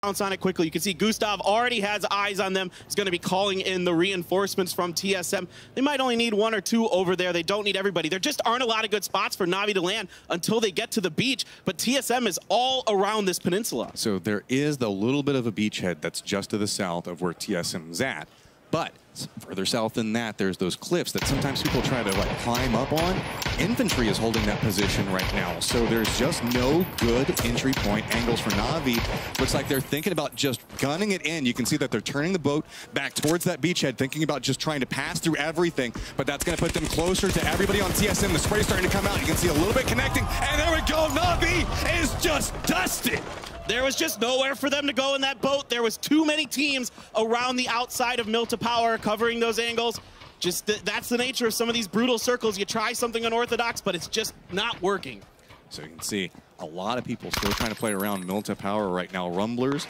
bounce on it quickly. You can see Gustav already has eyes on them. He's going to be calling in the reinforcements from TSM. They might only need 1 or 2 over there. They don't need everybody. There just aren't a lot of good spots for Na'Vi to land until they get to the beach, but TSM is all around this peninsula. So there is the little bit of a beachhead that's just to the south of where TSM's at, but further south than that, there's those cliffs that sometimes people try to like climb up on. Infantry is holding that position right now, so there's just no good entry point angles for Na'Vi. Looks like they're thinking about just gunning it in. You can see that they're turning the boat back towards that beachhead, thinking about just trying to pass through everything, but that's going to put them closer to everybody on TSM. The spray's starting to come out. You can see a little bit connecting, and there we go. Na'Vi is just dusted. There was just nowhere for them to go in that boat. There was too many teams around the outside of Mill to Power covering those angles. Just that's the nature of some of these brutal circles. You try something unorthodox, but it's just not working. So you can see a lot of people still trying to play around Mill to Power right now. Rumblers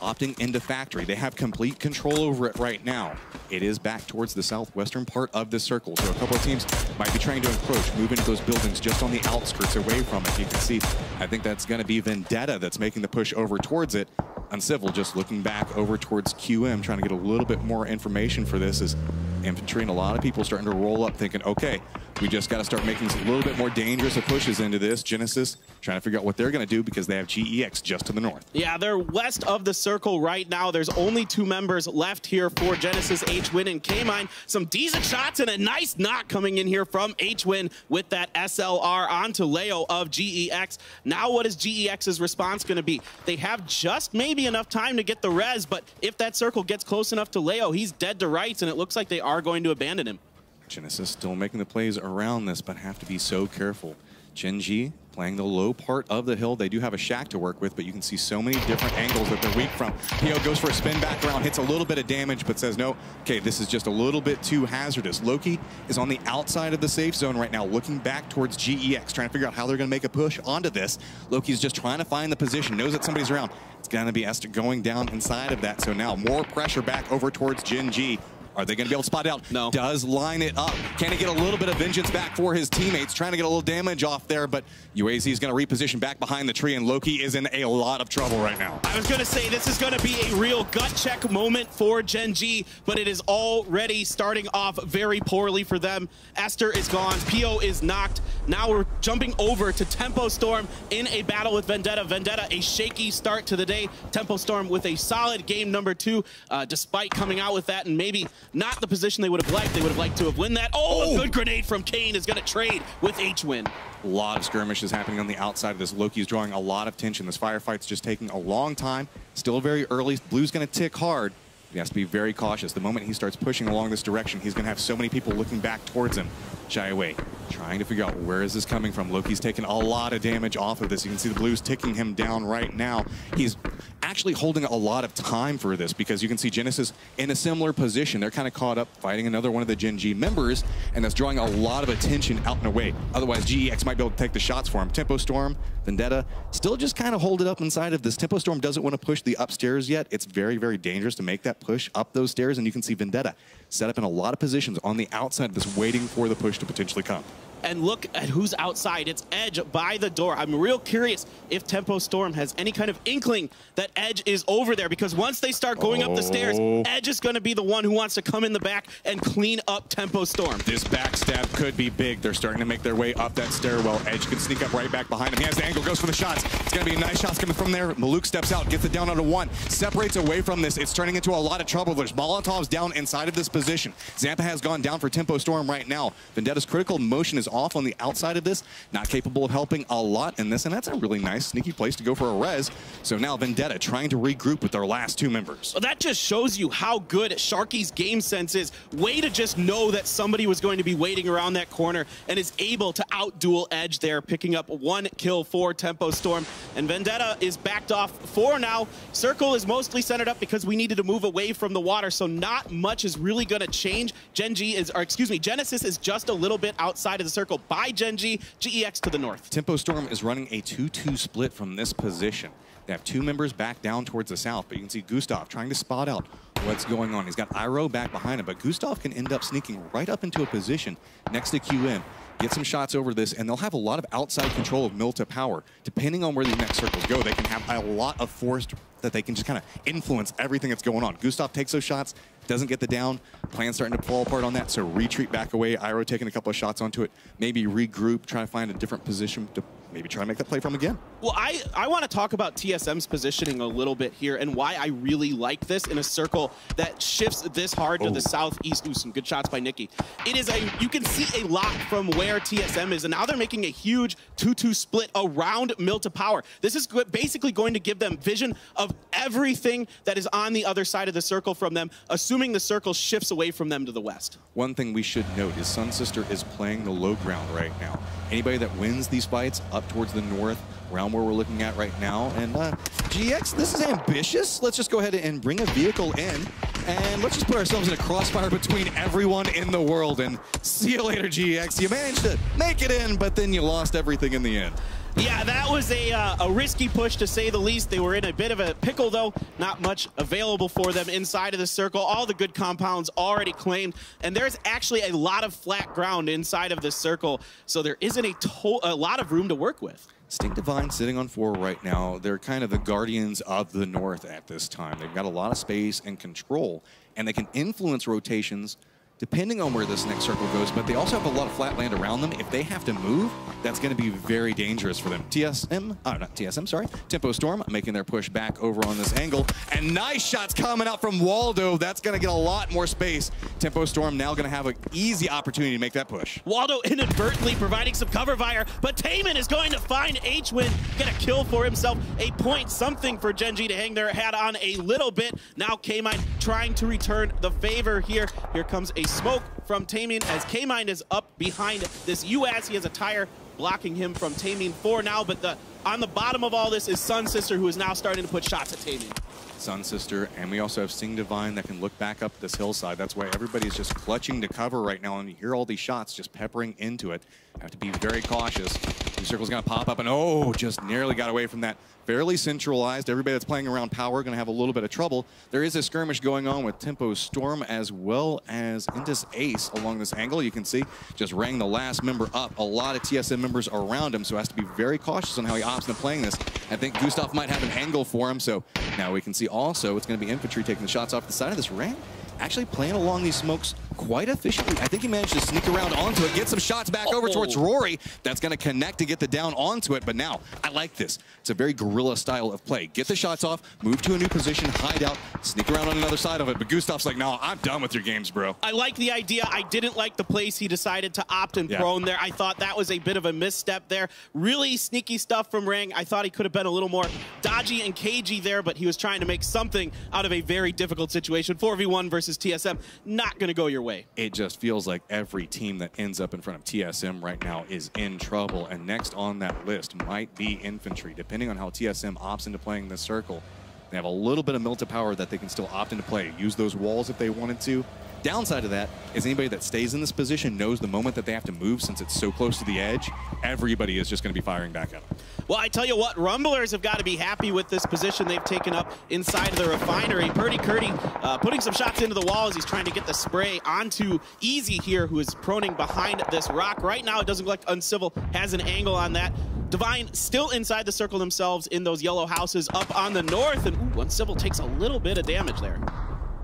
opting into Factory. They have complete control over it right now. It is back towards the southwestern part of the circle, so a couple of teams might be trying to encroach, move into those buildings just on the outskirts away from it. You can see, I think that's going to be Vendetta that's making the push over towards it. Uncivil just looking back over towards QM, trying to get a little bit more information for this as infantry and a lot of people starting to roll up thinking, okay, we just got to start making a little bit more dangerous of pushes into this. Genesis trying to figure out what they're going to do because they have GEX just to the north. Yeah, they're west of the circle right now. There's only 2 members left here for Genesis, H-Win and K-Mine. Some decent shots and a nice knock coming in here from H-Win with that SLR onto Leo of GEX. Now what is GEX's response going to be? They have just maybe enough time to get the res, but if that circle gets close enough to Leo, he's dead to rights, and it looks like they are going to abandon him. Genesis still making the plays around this, but have to be so careful. Gen.G playing the low part of the hill. They do have a shack to work with, but you can see so many different angles that they're weak from. PO goes for a spin back around, hits a little bit of damage, but says, no, okay, this is just a little bit too hazardous. Loki is on the outside of the safe zone right now, looking back towards GEX, trying to figure out how they're going to make a push onto this. Loki's just trying to find the position, knows that somebody's around. It's going to be Esther going down inside of that, so now more pressure back over towards Gen.G. Are they going to be able to spot it out? No. Does line it up. Can he get a little bit of vengeance back for his teammates? Trying to get a little damage off there, but UAZ is going to reposition back behind the tree, and Loki is in a lot of trouble right now. I was going to say, this is going to be a real gut check moment for Gen.G, but it is already starting off very poorly for them. Esther is gone. PO is knocked. Now we're jumping over to Tempo Storm in a battle with Vendetta. Vendetta, a shaky start to the day. Tempo Storm with a solid game number 2, despite coming out with that and maybe not the position they would have liked. They would have liked to have won that. Oh, a good grenade from Kane is going to trade with H-Win. A lot of skirmishes happening on the outside of this. Loki's drawing a lot of tension. This firefight's just taking a long time. Still very early. Blue's going to tick hard. He has to be very cautious. The moment he starts pushing along this direction, he's going to have so many people looking back towards him. Shy away, trying to figure out where is this coming from. Loki's taking a lot of damage off of this. You can see the Blues ticking him down right now. He's actually holding a lot of time for this because you can see Genesis in a similar position. They're kind of caught up fighting another one of the Gen.G members, and that's drawing a lot of attention out and away. Otherwise, GEX might be able to take the shots for him. Tempo Storm, Vendetta, still just kind of hold it up inside of this. Tempo Storm doesn't want to push the upstairs yet. It's very, very dangerous to make that push up those stairs, and you can see Vendetta set up in a lot of positions on the outside of this, waiting for the push to potentially come. And look at who's outside. It's Edge by the door. I'm real curious if Tempo Storm has any kind of inkling that Edge is over there, because once they start going up the stairs, Edge is going to be the one who wants to come in the back and clean up Tempo Storm. This backstab could be big. They're starting to make their way up that stairwell. Edge can sneak up right back behind him. He has the angle, goes for the shots. It's going to be nice shots coming from there. Maluk steps out, gets it down onto 1, separates away from this. It's turning into a lot of trouble. There's Molotovs down inside of this position. Zampa has gone down for Tempo Storm right now. Vendetta's critical motion is off on the outside of this, not capable of helping a lot in this, and that's a really nice sneaky place to go for a res. So now Vendetta trying to regroup with their last 2 members. Well, that just shows you how good Sharky's game sense is. Way to just know that somebody was going to be waiting around that corner and is able to outduel Edge there, picking up 1 kill for Tempo Storm. And Vendetta is backed off for now. Circle is mostly centered up because we needed to move away from the water, so not much is really going to change. Genesis is just a little bit outside of the circle by Gen.G, GEX to the north. Tempo Storm is running a 2-2 split from this position. They have 2 members back down towards the south, but you can see Gustav trying to spot out what's going on. He's got Iroh back behind him, but Gustav can end up sneaking right up into a position next to QM. get some shots over this, and they'll have a lot of outside control of Milta power. Depending on where the next circles go, they can have a lot of force that they can just kind of influence everything that's going on. Gustav takes those shots, doesn't get the down. Plan's starting to fall apart on that, so retreat back away. Iroh taking a couple of shots onto it. Maybe regroup, try to find a different position to maybe try to make that play from again. Well, I want to talk about TSM's positioning a little bit here and why I really like this in a circle that shifts this hard to the southeast. Ooh, some good shots by Nikki. It is you can see a lot from where TSM is, and now they're making a huge 2-2 split around Milta power. This is basically going to give them vision of everything that is on the other side of the circle from them, assuming the circle shifts away from them to the west. One thing we should note is Sun Sister is playing the low ground right now. Anybody that wins these fights up towards the north, around where we're looking at right now. And GX, this is ambitious. Let's just go ahead and bring a vehicle in, and let's just put ourselves in a crossfire between everyone in the world. And see you later, GX. You managed to make it in, but then you lost everything in the end. Yeah, that was a risky push, to say the least. They were in a bit of a pickle, though. Not much available for them inside of the circle. All the good compounds already claimed, and there's actually a lot of flat ground inside of this circle, so there isn't a lot of room to work with. Sting Divine sitting on 4 right now. They're kind of the guardians of the north at this time. They've got a lot of space and control, and they can influence rotations depending on where this next circle goes, but they also have a lot of flat land around them. If they have to move, that's going to be very dangerous for them. Not TSM, sorry. Tempo Storm making their push back over on this angle, and nice shots coming out from Waldo. That's going to get a lot more space. Tempo Storm now going to have an easy opportunity to make that push. Waldo inadvertently providing some cover fire, but Taemin is going to find H-Win, get a kill for himself, a point something for Gen G to hang their hat on a little bit. Now K-Mine trying to return the favor here. Here comes a smoke from Taemin as K-Mine is up behind this US. He has a tire blocking him from Taemin 4 now, but on the bottom of all this is Sun Sister, who is now starting to put shots at Taemin. Sun Sister, and we also have Sting Divine that can look back up this hillside. That's why everybody's just clutching to cover right now, and you hear all these shots just peppering into it. Have to be very cautious. New circle's gonna pop up, and oh, just nearly got away from that. Fairly centralized. Everybody that's playing around power gonna have a little bit of trouble. There is a skirmish going on with Tempo Storm as well as Indus Ace along this angle. You can see just rang the last member up. A lot of TSM members around him, so has to be very cautious on how he opts into playing this. I think Gustav might have an angle for him, so now we can see also it's gonna be infantry taking the shots off the side of this ring. Actually playing along these smokes quite efficiently. I think he managed to sneak around onto it, get some shots back over towards Rory. That's going to connect to get the down onto it, but now I like this. It's a very guerrilla style of play. Get the shots off, move to a new position, hide out, sneak around on another side of it, but Gustav's like, no, I'm done with your games, bro. I like the idea. I didn't like the place he decided to opt in prone there. I thought that was a bit of a misstep there. Really sneaky stuff from Rang. I thought he could have been a little more dodgy and cagey there, but he was trying to make something out of a very difficult situation. 4v1 versus TSM, not going to go your way. It just feels like every team that ends up in front of TSM right now is in trouble, and next on that list might be Infantry. Depending on how TSM opts into playing this circle, they have a little bit of Milta power that they can still opt into play. Use those walls if they wanted to. Downside of that is anybody that stays in this position knows the moment that they have to move, since it's so close to the edge, everybody is just going to be firing back at them. Well, I tell you what, Rumblers have got to be happy with this position they've taken up inside of the refinery. Purdy Curdy putting some shots into the wall as he's trying to get the spray onto Easy here, who is proning behind this rock. Right now, it doesn't look like Uncivil has an angle on that. Divine still inside the circle themselves in those yellow houses up on the north, and ooh, Uncivil takes a little bit of damage there.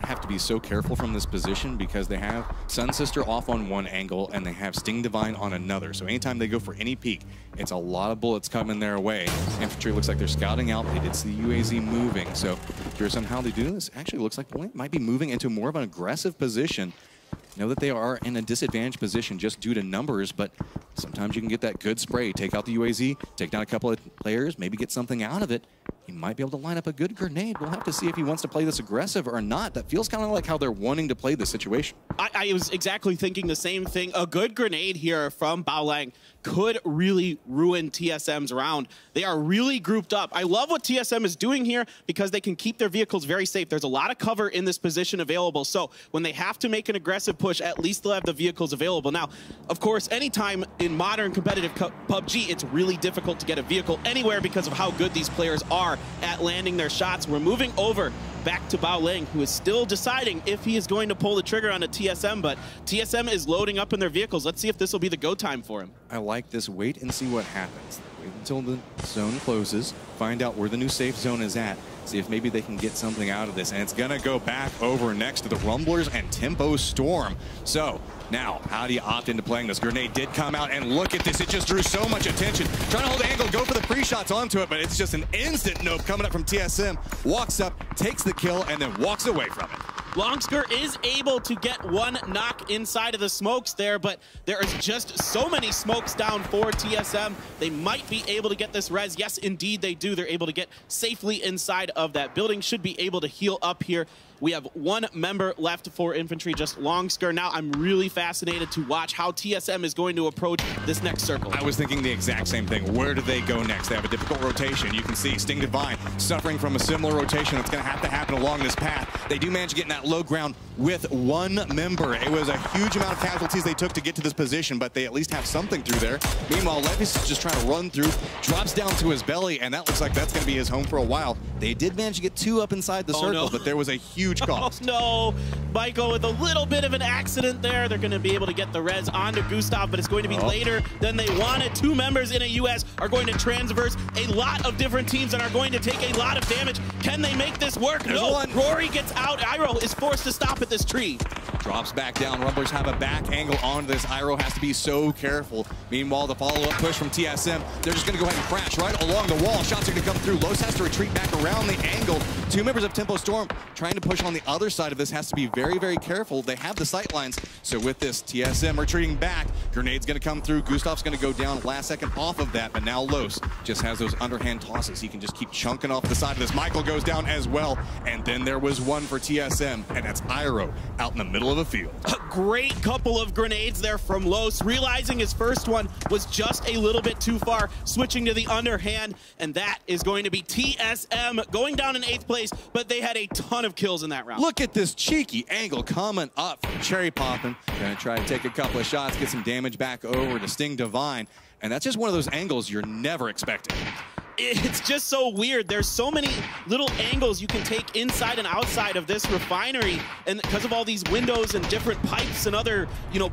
Have to be so careful from this position because they have Sun Sister off on one angle and they have Sting Divine on another. So anytime they go for any peek, it's a lot of bullets coming their way. Infantry looks like they're scouting out. They did see the UAZ moving. So curious on how they do this. Actually looks like Point might be moving into more of an aggressive position. Know that they are in a disadvantaged position just due to numbers, but sometimes you can get that good spray. Take out the UAZ, take down a couple of players, maybe get something out of it. He might be able to line up a good grenade. We'll have to see if he wants to play this aggressive or not. That feels kind of like how they're wanting to play this situation. I was exactly thinking the same thing. A good grenade here from Baolang could really ruin TSM's round. They are really grouped up. I love what TSM is doing here because they can keep their vehicles very safe. There's a lot of cover in this position available. So when they have to make an aggressive push, at least they'll have the vehicles available. Now, of course, anytime in modern competitive PUBG, it's really difficult to get a vehicle anywhere because of how good these players are at landing their shots. We're moving over back to Baoling, who is still deciding if he is going to pull the trigger on a TSM, but TSM is loading up in their vehicles. Let's see if this will be the go time for him. I like this. Wait and see what happens. Wait until the zone closes, find out where the new safe zone is at, see if maybe they can get something out of this. And it's going to go back over next to the Rumblers and Tempo Storm. So now, how do you opt into playing this? Grenade did come out, and look at this. It just drew so much attention. Trying to hold the angle, go for the pre-shots onto it, but it's just an instant nope coming up from TSM. Walks up, takes the kill, and then walks away from it. Longsker is able to get one knock inside of the smokes there, but there is just so many smokes down for TSM. They might be able to get this res. Yes, indeed they do. They're able to get safely inside of that building. Should be able to heal up here. We have one member left for infantry, just Longsker. Now I'm really fascinated to watch how TSM is going to approach this next circle. I was thinking the exact same thing. Where do they go next? They have a difficult rotation. You can see Sting Divine suffering from a similar rotation that's going to happen along this path. They do manage to get in that low ground with one member. It was a huge amount of casualties they took to get to this position, but they at least have something through there. Meanwhile, Levis is just trying to run through, drops down to his belly, and that looks like that's going to be his home for a while. They did manage to get two up inside the circle, but there was a huge cost. Oh no, Michael with a little bit of an accident there. They're going to be able to get the res onto Gustav, but it's going to be later than they wanted. Two members in a US are going to transverse a lot of different teams and are going to take a lot of damage. Can they make this work? There's no, one. Rory gets out. Iroh is forced to stop at this tree. Drops back down. Rumblers have a back angle onto this. Iroh has to be so careful. Meanwhile, the follow-up push from TSM, they're just going to go ahead and crash right along the wall. Shots are going to come through. Los has to retreat back around the angle. Two members of Tempo Storm trying to push on the other side of this has to be very, very careful. They have the sight lines. So with this, TSM retreating back. Grenade's going to come through. Gustav's going to go down last second off of that, but now Los just has those underhand tosses. He can just keep chunking off the side of this. Michael goes down as well. And then there was one for TSM, and that's Iroh out in the middle of the field. A great couple of grenades there from Los, realizing his first one was just a little bit too far, switching to the underhand, and that is going to be TSM going down in 8th place, but they had a ton of kills in that round. Look at this cheeky angle coming up from Cherry Poppin'. Gonna try to take a couple of shots, get some damage back over to Sting Divine, and that's just one of those angles you're never expecting. It's just so weird. There's so many little angles you can take inside and outside of this refinery, and because of all these windows and different pipes and other,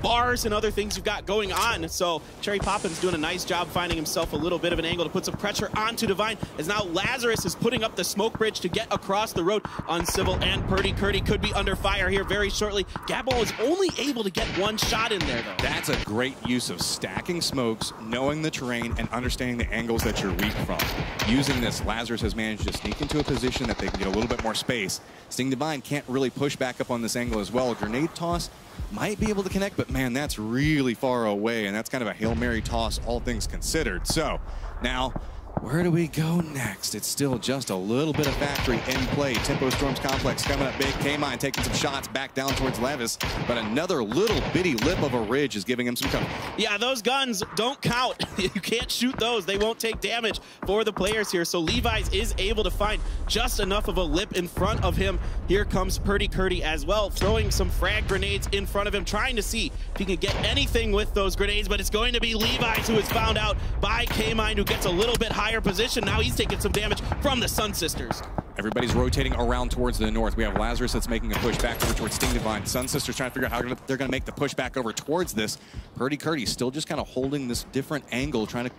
bars and other things you've got going on. So Cherry Poppin's doing a nice job finding himself a little bit of an angle to put some pressure onto Divine, as now Lazarus is putting up the smoke bridge to get across the road. Uncivil and Purdy could be under fire here very shortly. Gabbo is only able to get one shot in there, though. That's a great use of stacking smokes, knowing the terrain, and understanding the angles that you're weak from. Using this, Lazarus has managed to sneak into a position that they can get a little bit more space. Sting Divine can't really push back up on this angle as well. A grenade toss might be able to connect, but man, that's really far away, and that's kind of a Hail Mary toss, all things considered. So now, where do we go next? It's still just a little bit of factory in play. Tempo Storm's complex coming up big. K-Mine taking some shots back down towards Levis, but another little bitty lip of a ridge is giving him some cover. Yeah, those guns don't count. You can't shoot those. They won't take damage for the players here. So Levi's is able to find just enough of a lip in front of him. Here comes Purdy as well, throwing some frag grenades in front of him, trying to see if he can get anything with those grenades, but it's going to be Levi's who is found out by K-Mine, who gets a little bit higher position. Now he's taking some damage from the Sun Sisters. Everybody's rotating around towards the north. We have Lazarus that's making a push back over towards Sting Divine. Sun Sisters trying to figure out how they're going to make the push back over towards this. Purdy still just kind of holding this different angle, trying to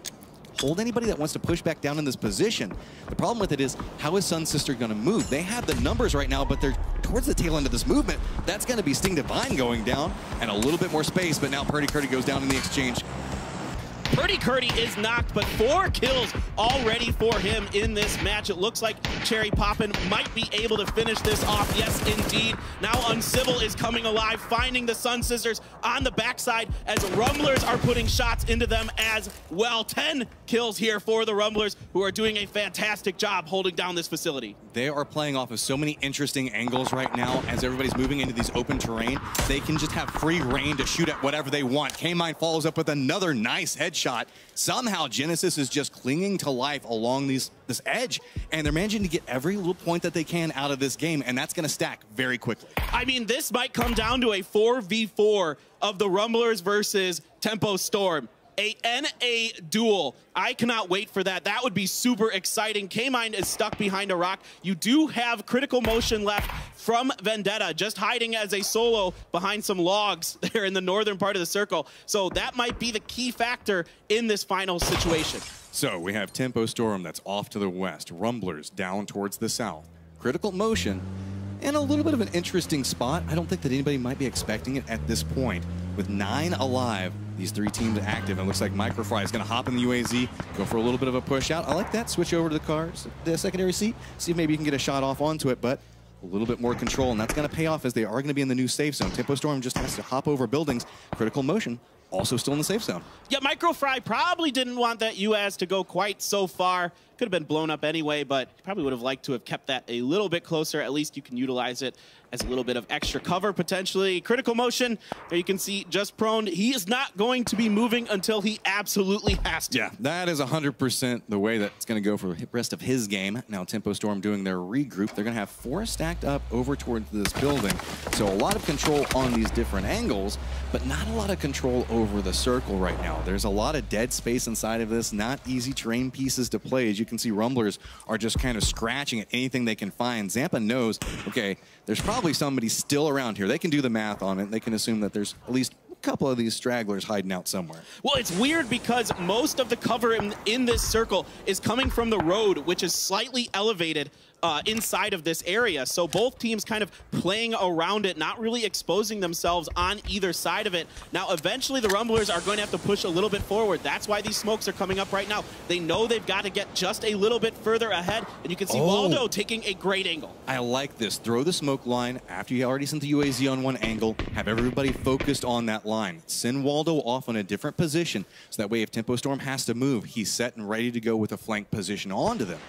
hold anybody that wants to push back down in this position. The problem with it is, how is Sun Sister going to move? They have the numbers right now, but they're towards the tail end of this movement. That's going to be Sting Divine going down and a little bit more space, but now Purdy goes down in the exchange. Purdy is knocked, but 4 kills already for him in this match. It looks like Cherry Poppin might be able to finish this off. Yes, indeed. Now Uncivil is coming alive, finding the Sun Sisters on the backside as Rumblers are putting shots into them as well. 10 kills here for the Rumblers, who are doing a fantastic job holding down this facility. They are playing off of so many interesting angles right now. As everybody's moving into these open terrain, they can just have free reign to shoot at whatever they want. K-Mine follows up with another nice headshot. Somehow Genesis is just clinging to life along this edge, and they're managing to get every little point that they can out of this game, and that's going to stack very quickly. I mean, this might come down to a 4v4 of the Rumblers versus Tempo Storm. A NA duel. I cannot wait for that. That would be super exciting. K-Mind is stuck behind a rock. You do have critical motion left from Vendetta, just hiding as a solo behind some logs there in the northern part of the circle. So that might be the key factor in this final situation. So we have Tempo Storm that's off to the west, Rumblers down towards the south. Critical motion in a little bit of an interesting spot. I don't think that anybody might be expecting it at this point. With 9 alive, these 3 teams active, and it looks like Microfry is going to hop in the UAZ, go for a little bit of a push out. I like that. Switch over to the cars, the secondary seat, see if maybe you can get a shot off onto it, but a little bit more control, and that's going to pay off as they are going to be in the new safe zone. Tempo Storm just has to hop over buildings. Critical motion also still in the safe zone. Yeah, Microfry probably didn't want that UAZ to go quite so far. Could have been blown up anyway, but probably would have liked to have kept that a little bit closer. At least you can utilize it as a little bit of extra cover potentially. Critical motion, there you can see just prone. He is not going to be moving until he absolutely has to. Yeah, that is 100% the way that it's going to go for the rest of his game. Now Tempo Storm doing their regroup. They're going to have 4 stacked up over towards this building. So a lot of control on these different angles, but not a lot of control over the circle right now. There's a lot of dead space inside of this, not easy terrain pieces to play. As you can see, Rumblers are just kind of scratching at anything they can find. Zampa knows, okay, there's probably somebody still around here. They can do the math on it. They can assume that there's at least a couple of these stragglers hiding out somewhere. Well, it's weird because most of the cover in this circle is coming from the road, which is slightly elevated inside of this area. So both teams kind of playing around it, not really exposing themselves on either side of it. Now, eventually the Rumblers are going to have to push a little bit forward. That's why these smokes are coming up right now. They know they've got to get just a little bit further ahead, and you can see Waldo taking a great angle. I like this. Throw the smoke line after you already sent the UAZ on one angle. Have everybody focused on that line. Send Waldo off on a different position, so that way if Tempo Storm has to move, he's set and ready to go with a flank position onto them.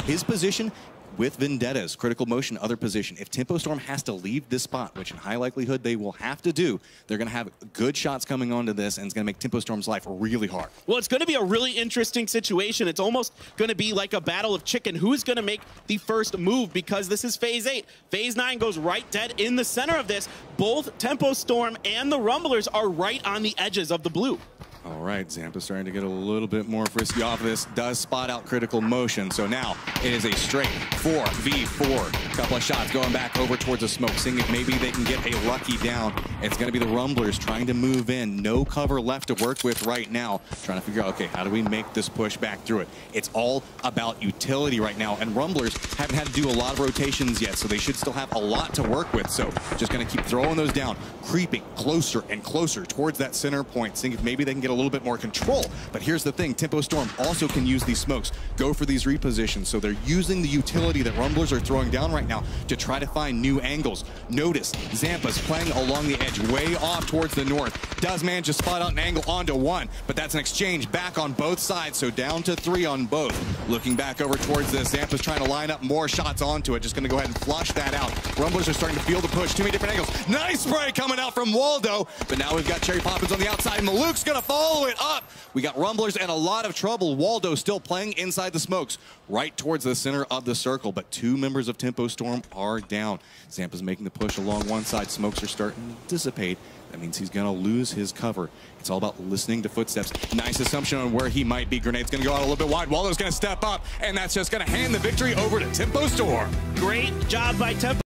His position with Vendetta's critical motion, other position. If Tempo Storm has to leave this spot, which in high likelihood they will have to do, they're going to have good shots coming onto this, and it's going to make Tempo Storm's life really hard. Well, it's going to be a really interesting situation. It's almost going to be like a battle of chicken. Who's going to make the first move? Because this is Phase 8. Phase 9 goes right dead in the center of this. Both Tempo Storm and the Rumblers are right on the edges of the blue. All right, Zampa's starting to get a little bit more frisky off of this. Does spot out critical motion. So now it is a straight 4v4. Couple of shots going back over towards the smoke, seeing if maybe they can get a lucky down. It's going to be the Rumblers trying to move in. No cover left to work with right now. Trying to figure out, okay, how do we make this push back through it? It's all about utility right now. And Rumblers haven't had to do a lot of rotations yet, so they should still have a lot to work with. So just going to keep throwing those down, creeping closer and closer towards that center point, seeing if maybe they can get a little bit more control. But here's the thing, Tempo Storm also can use these smokes, go for these repositions. So they're using the utility that Rumblers are throwing down right now to try to find new angles. Notice Zampa's playing along the edge, way off towards the north. Does manage to spot out an angle onto one, but that's an exchange back on both sides, so down to 3 on both. Looking back over towards this, Zampa's trying to line up more shots onto it, just going to go ahead and flush that out. Rumblers are starting to feel the push, too many different angles. Nice spray coming out from Waldo, but now we've got Cherry Poppins on the outside, and Maluke's going to follow it up. We got Rumblers in a lot of trouble. Waldo still playing inside the smokes, right towards the center of the circle, but 2 members of Tempo Storm are down. Zampa's making the push along one side. Smokes are starting to dissipate. That means he's going to lose his cover. It's all about listening to footsteps. Nice assumption on where he might be. Grenade's going to go out a little bit wide. Waldo's going to step up, and that's just going to hand the victory over to Tempo Storm. Great job by Tempo.